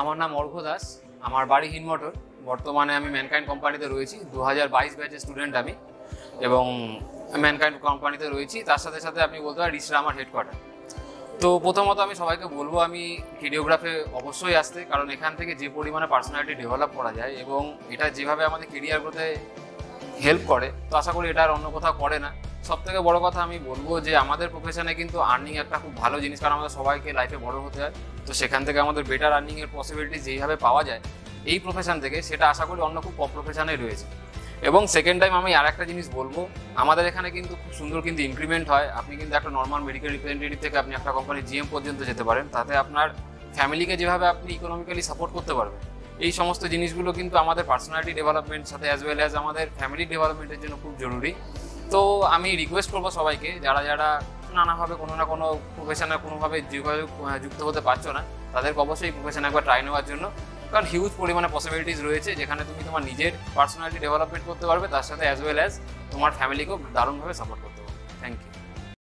আমার নাম অর্ঘ দাস, আমার বাড়ি হিনমটর। বর্তমানে আমি ম্যানকাইন্ড কোম্পানিতে রয়েছি, 2022 ব্যাচের স্টুডেন্ট আমি, এবং ম্যানকাইন্ড কোম্পানিতে রয়েছি। তার সাথে সাথে আপনি বলতে পারেন রিসরা আমার হেডকোয়ার্টার। তো প্রথমত আমি সবাইকে বলবো আমি ভিডিওগ্রাফে অবশ্যই আসতে, কারণ এখান থেকে যে পরিমাণে পার্সোনালিটি ডেভেলপ করা যায় এবং এটা যেভাবে আমাদের কেরিয়ার গ্রোথে হেল্প করে, তো আশা করি এটা আর অন্য কোথাও করে না। সব থেকে বড় কথা আমি বলবো যে আমাদের প্রফেশনে কিন্তু আর্নিং একটা খুব ভালো জিনিস, কারণ আমাদের সবাইকে লাইফে বড় হতে হয়। তো সেখান থেকে আমাদের বেটার আর্নিংয়ের পসিবিলিটি যেইভাবে পাওয়া যায় এই প্রফেশন থেকে, সেটা আশা করি অন্য খুব কম প্রফেশনে রয়েছে। এবং সেকেন্ড টাইম আমি আর একটা জিনিস বলবো, আমাদের এখানে কিন্তু খুব সুন্দর কিন্তু ইনক্রিমেন্ট হয়। আপনি কিন্তু একটা নর্মাল মেডিকেল রিপ্রেজেন্টেটিভ থেকে আপনি একটা কোম্পানির জিএম পর্যন্ত যেতে পারেন। তাতে আপনার ফ্যামিলিকে যেভাবে আপনি ইকোনমিক্যালি সাপোর্ট করতে পারবেন, এই সমস্ত জিনিসগুলো কিন্তু আমাদের পার্সোনালিটি ডেভেলপমেন্ট সাথে অ্যাজ ওয়েল অ্যাজ আমাদের ফ্যামিলি ডেভেলপমেন্টের জন্য খুব জরুরি। তো আমি রিকোয়েস্ট করবো সবাইকে, যারা যারা নানাভাবে কোনো না কোনো প্রফেশনে কোনোভাবে যুক্ত হতে পারছো না, তাদেরকে অবশ্যই প্রফেশনে একবার ট্রাই নেওয়ার জন্য। কারণ হিউজ পরিমাণে পসিবিলিটিস রয়েছে, যেখানে তুমি তোমার নিজের পার্সোনালিটি ডেভেলপমেন্ট করতে পারবে, তার সাথে অ্যাজ ওয়েল অ্যাজ তোমার ফ্যামিলিকেও দারুণভাবে সাপোর্ট করতে পারবে। Thank you.